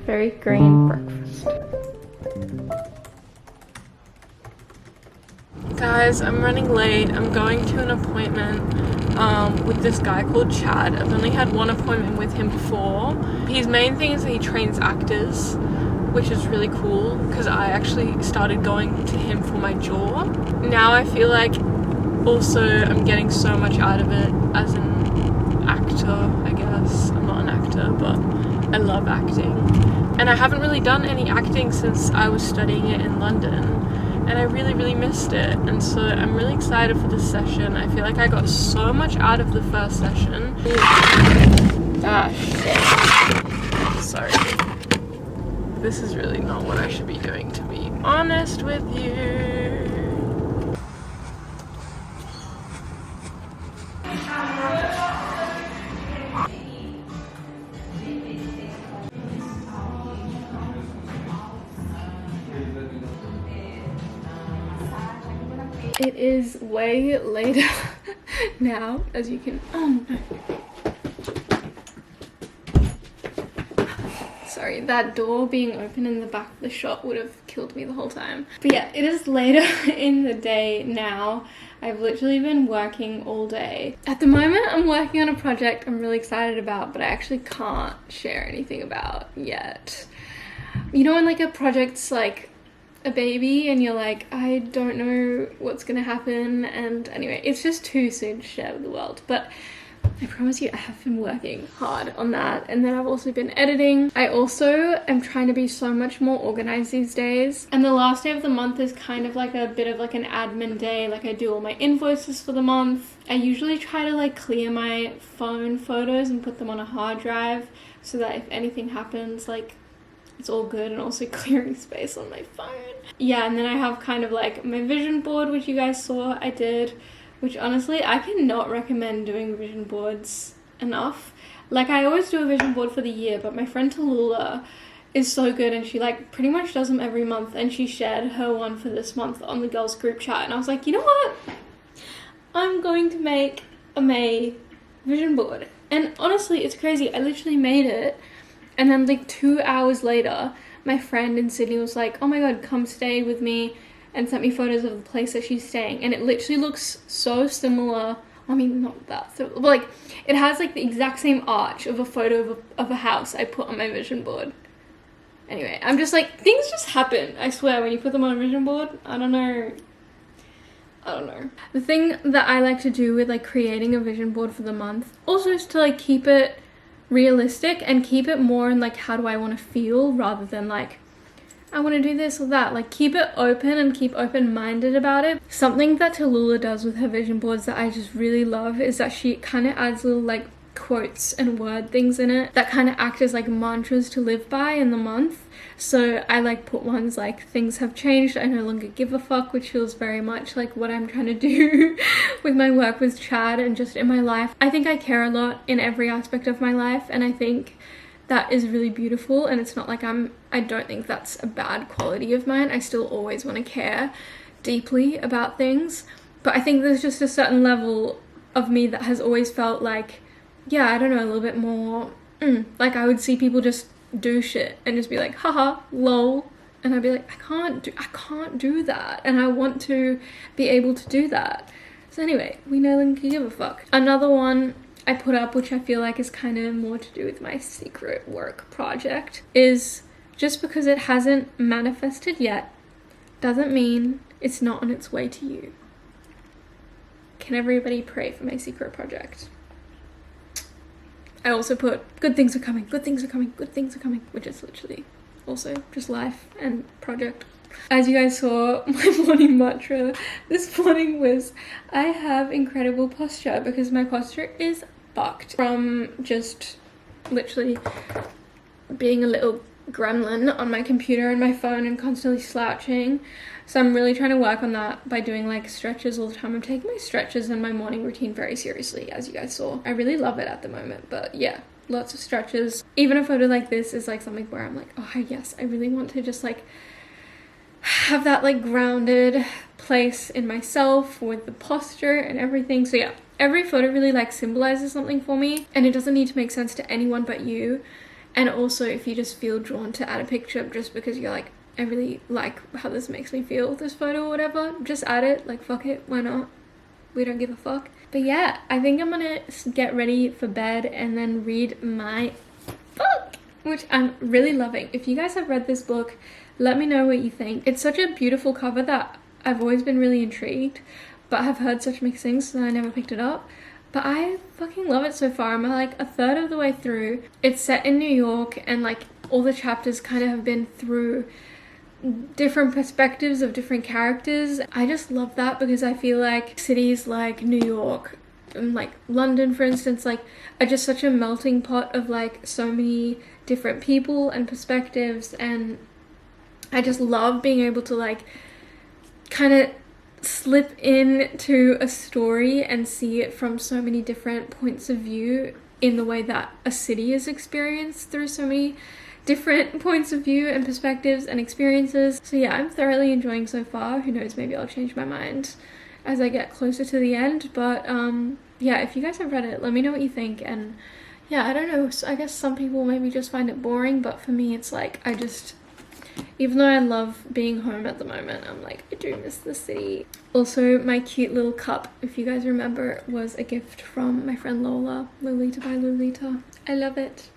Very green breakfast. Guys, I'm running late. I'm going to an appointment with this guy called Chad. I've only had one appointment with him before. His main thing is that he trains actors, which is really cool because I actually started going to him for my jaw. Now I feel like also I'm getting so much out of it as an actor, I guess. I'm not an actor, but I love acting. And I haven't really done any acting since I was studying it in London. And I really missed it. And so I'm really excited for this session. I feel like I got so much out of the first session. Ah, shit. Sorry. This is really not what I should be doing, to be honest with you. It is way later now, as you can, oh no. Sorry, that door being open in the back of the shop would have killed me the whole time. But yeah, it is later in the day now. I've literally been working all day. At the moment, I'm working on a project I'm really excited about, but I actually can't share anything about yet. You know when like a project's like a baby and you're like, I don't know what's gonna happen, and anyway, it's just too soon to share with the world. But I promise you I have been working hard on that, and then I've also been editing. I also am trying to be so much more organized these days, and the last day of the month is kind of like a bit of like an admin day. Like I do all my invoices for the month. I usually try to like clear my phone photos and put them on a hard drive so that if anything happens, like it's all good, and also clearing space on my phone. Yeah, and then I have kind of like my vision board, which you guys saw I did, which honestly, I cannot recommend doing vision boards enough. Like I always do a vision board for the year, but my friend Tallulah is so good and she like pretty much does them every month, and she shared her one for this month on the girls group chat, and I was like, you know what? I'm going to make a May vision board. And honestly, it's crazy. I literally made it, and then like 2 hours later, my friend in Sydney was like, oh my god, come stay with me, and sent me photos of the place that she's staying. And it literally looks so similar. I mean, not that similar, but like it has like the exact same arch of a photo of a house I put on my vision board. Anyway, I'm just like, things just happen, I swear, when you put them on a vision board. I don't know. The thing that I like to do with like creating a vision board for the month also is to like keep it realistic and keep it more in like how do I want to feel, rather than like I want to do this or that. Like keep it open and keep open-minded about it. Something that Tallulah does with her vision boards that I just really love is that she kind of adds little like quotes and word things in it that kind of act as like mantras to live by in the month. So I like put ones like things have changed, I no longer give a fuck, which feels very much like what I'm trying to do with my work with Chad and just in my life. I think I care a lot in every aspect of my life, and I think that is really beautiful, and it's not like I don't think that's a bad quality of mine. I still always want to care deeply about things, but I think there's just a certain level of me that has always felt like, yeah, I don't know, a little bit more, like I would see people just do shit and just be like, haha, lol, and I'd be like, I can't do that, and I want to be able to do that. So anyway, we no longer give a fuck. Another one I put up, which I feel like is kind of more to do with my secret work project, is just because it hasn't manifested yet doesn't mean it's not on its way to you. Can everybody pray for my secret project? I also put good things are coming, good things are coming, good things are coming, which is literally also just life and project. As you guys saw, my morning mantra this morning was, I have incredible posture, because my posture is fucked from just literally being a little gremlin on my computer and my phone and constantly slouching. So I'm really trying to work on that by doing like stretches all the time. I'm taking my stretches and my morning routine very seriously, as you guys saw. I really love it at the moment, but yeah, lots of stretches. Even a photo like this is like something where I'm like, oh yes, I really want to just like have that like grounded place in myself with the posture and everything. So yeah, every photo really like symbolizes something for me, and it doesn't need to make sense to anyone but you. And also, if you just feel drawn to add a picture just because you're like, I really like how this makes me feel, this photo or whatever, just add it. Like, fuck it, why not? We don't give a fuck. But yeah, I think I'm gonna get ready for bed and then read my book, which I'm really loving. If you guys have read this book, let me know what you think. It's such a beautiful cover that I've always been really intrigued, but I've heard such mixed things, so I never picked it up. But I fucking love it so far. I'm like a third of the way through. It's set in New York, and like all the chapters kind of have been through different perspectives of different characters. I just love that because I feel like cities like New York and like London, for instance, like are just such a melting pot of like so many different people and perspectives, and I just love being able to like kind of slip into a story and see it from so many different points of view in the way that a city is experienced through so many different points of view and perspectives and experiences. So yeah, I'm thoroughly enjoying so far. Who knows, maybe I'll change my mind as I get closer to the end. But yeah, if you guys have read it, let me know what you think. And yeah, I don't know, so I guess some people maybe just find it boring, but for me it's like, I just, even though I love being home at the moment, I'm like, I do miss the city. Also, my cute little cup, if you guys remember, was a gift from my friend Lola. Lolita by Lolita. I love it.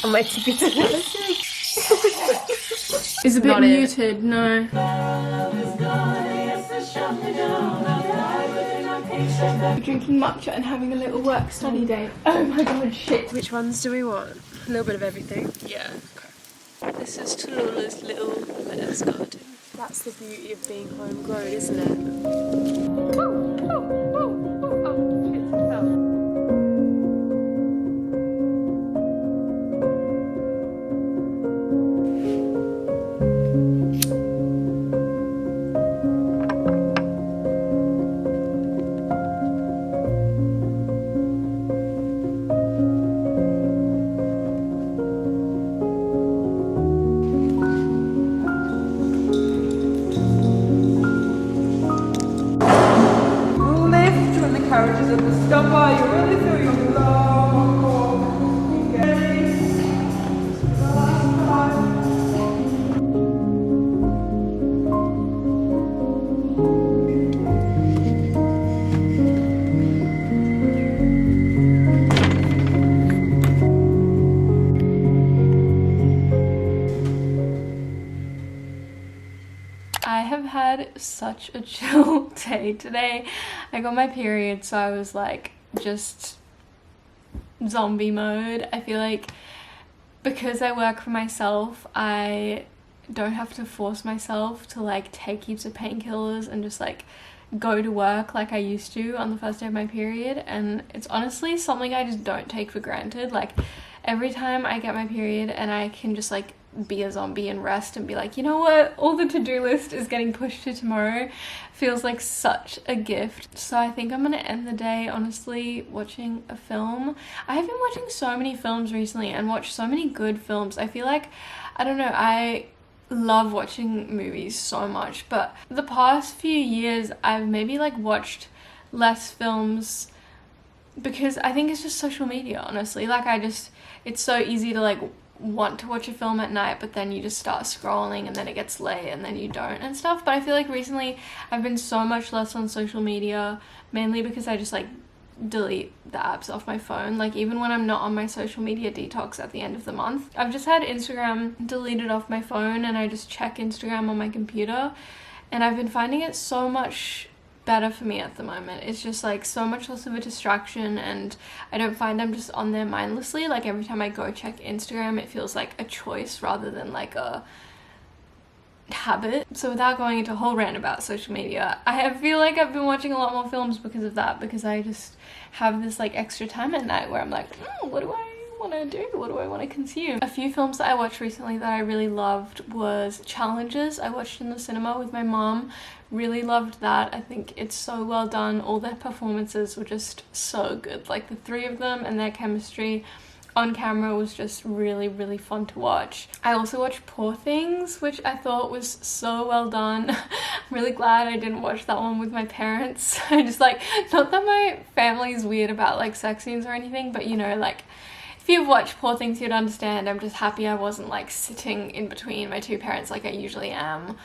On my tippy It's a bit muted, no. Drinking matcha and having a little work study day. Oh my god, shit. Which ones do we want? A little bit of everything. Yeah. Okay. This is Tallulah's little lettuce garden. That's the beauty of being homegrown, isn't it? Carriages at the stopper, you really feel your long walk. I have had such a chill day today. I got my period, so I was like just zombie mode. I feel like because I work for myself, I don't have to force myself to like take heaps of painkillers and just like go to work like I used to on the first day of my period. And it's honestly something I just don't take for granted. Like every time I get my period and I can just like be a zombie and rest and be like, you know what, all the to-do list is getting pushed to tomorrow, feels like such a gift. So I think I'm gonna end the day honestly watching a film. I have been watching so many films recently and watched so many good films. I feel like, I don't know, I love watching movies so much, but the past few years I've maybe like watched less films because I think it's just social media, honestly. Like it's so easy to like want to watch a film at night, but then you just start scrolling and then it gets late and then you don't and stuff. But I feel like recently I've been so much less on social media, mainly because I just like delete the apps off my phone. Like even when I'm not on my social media detox at the end of the month, I've just had Instagram deleted off my phone and I just check Instagram on my computer, and I've been finding it so much better for me at the moment. It's just like so much less of a distraction, and I don't find I'm just on there mindlessly. Like every time I go check Instagram, it feels like a choice rather than like a habit. So without going into a whole rant about social media, I feel like I've been watching a lot more films because of that, because I just have this like extra time at night where I'm like, what do I want to do? What do I want to consume? A few films that I watched recently that I really loved was Challenges. I watched in the cinema with my mom. Really loved that. I think it's so well done. All their performances were just so good. Like the three of them and their chemistry on camera was just really, really fun to watch. I also watched Poor Things, which I thought was so well done. I'm really glad I didn't watch that one with my parents. I just like, not that my family is weird about like sex scenes or anything, but you know, like if you've watched Poor Things, you'd understand. I'm just happy I wasn't like sitting in between my two parents like I usually am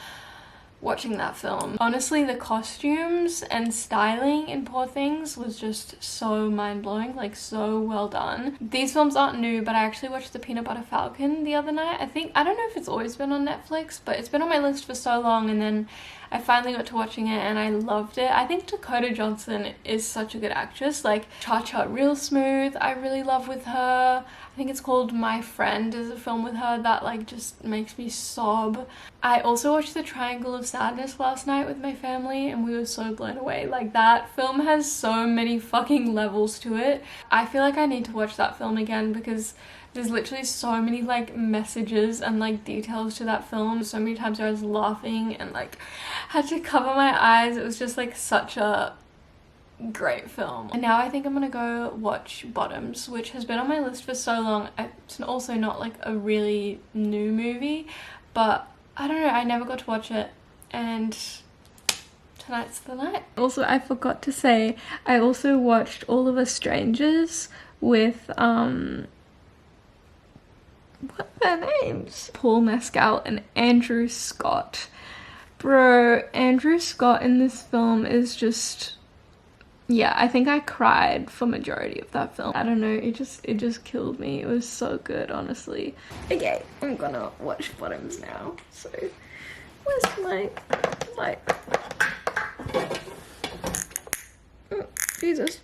watching that film. Honestly, the costumes and styling in Poor Things was just so mind-blowing, like so well done. These films aren't new, but I actually watched The Peanut Butter Falcon the other night. I don't know if it's always been on Netflix, but it's been on my list for so long, and then I finally got to watching it and I loved it. I think Dakota Johnson is such a good actress. Like Cha Cha Real Smooth, I really love with her. I think it's called My Friend is a film with her that like just makes me sob. I also watched The Triangle of Sadness last night with my family and we were so blown away. Like that film has so many fucking levels to it. I feel like I need to watch that film again because there's literally so many like messages and like details to that film. So many times I was laughing and like had to cover my eyes. It was just like such a great film. And now I think I'm gonna go watch Bottoms, which has been on my list for so long. It's also not like a really new movie, but I don't know, I never got to watch it and tonight's the night. Also, I forgot to say, I also watched All of Us Strangers with what are their names? Paul Mescal and Andrew Scott. Bro, Andrew Scott in this film is just, yeah, I think I cried for majority of that film. I don't know, it just killed me. It was so good, honestly. Okay, I'm gonna watch Bottoms now. So, where's my light? Oh, Jesus.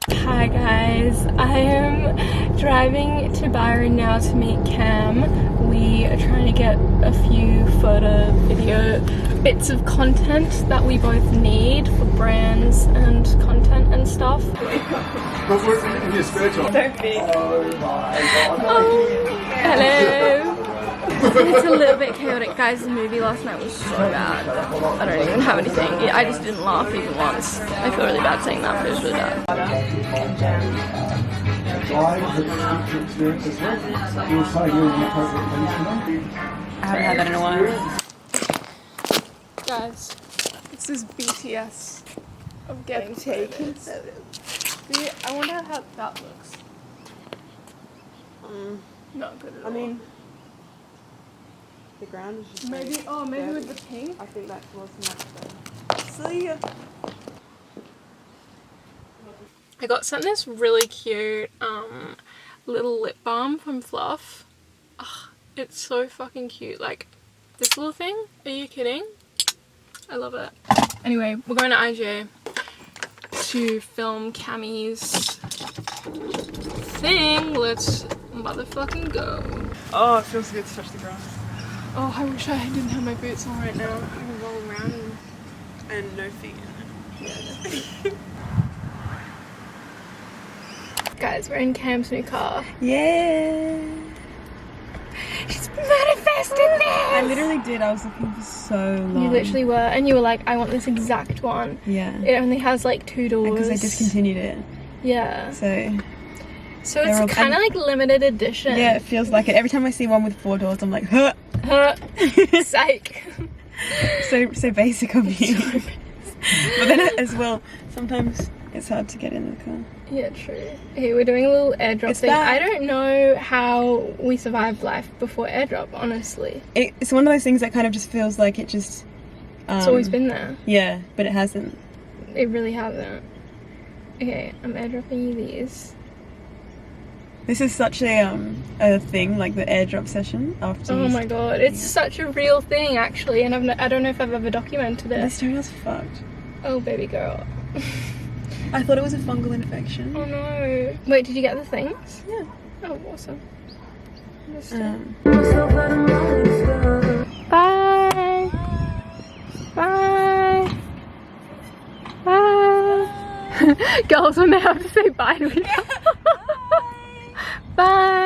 Hi guys, I am driving to Byron now to meet Cam. We are trying to get a few photo, video bits of content that we both need for brands and content and stuff. In your spare time. Don't be. Oh, hello. It's a little bit chaotic, guys. The movie last night was so bad. I don't even have anything. I just didn't laugh even once. I feel really bad saying that, but it was really bad. I haven't had that in a while. Guys, this is BTS of getting taken. I wonder how that looks. Not good at all. I mean, the ground is just maybe, like, maybe dirty. with the pink? I think that's what's much better. See ya. I got sent this really cute little lip balm from Fluff. Ugh, it's so fucking cute. Like, this little thing? Are you kidding? I love it. Anyway, we're going to IGA to film Cammy's thing. Let's motherfucking go. Oh, it feels good to touch the grass. Oh, I wish I didn't have my boots on right now. I can roll around And no feet in it. Guys, we're in Cam's new car. Yeah. She's manifested this! I literally did. I was looking for so long. You literally were, and you were like, I want this exact one. Yeah. It only has like 2 doors. Because I discontinued it. Yeah. So it's kind of like limited edition. yeah, it feels like it. Every time I see one with 4 doors, I'm like, huh. Psych. So basic of you. But then as well, sometimes it's hard to get in the car. Yeah, true. Hey, we're doing a little airdrop It's thing. that- I don't know how we survived life before airdrop, honestly. It's one of those things that kind of just feels like it just... It's always been there. Yeah, but it hasn't. It really hasn't. Okay, I'm airdropping you these. This is such a thing, like the airdrop session after. Oh my god, it's such a real thing actually, and I don't know if I've ever documented it. This toenail's fucked. Oh baby girl. I thought it was a fungal infection. Oh no. Wait, did you get the things? Yeah. Oh, awesome. Um, Bye. girls when they have to say bye to each other. Bye.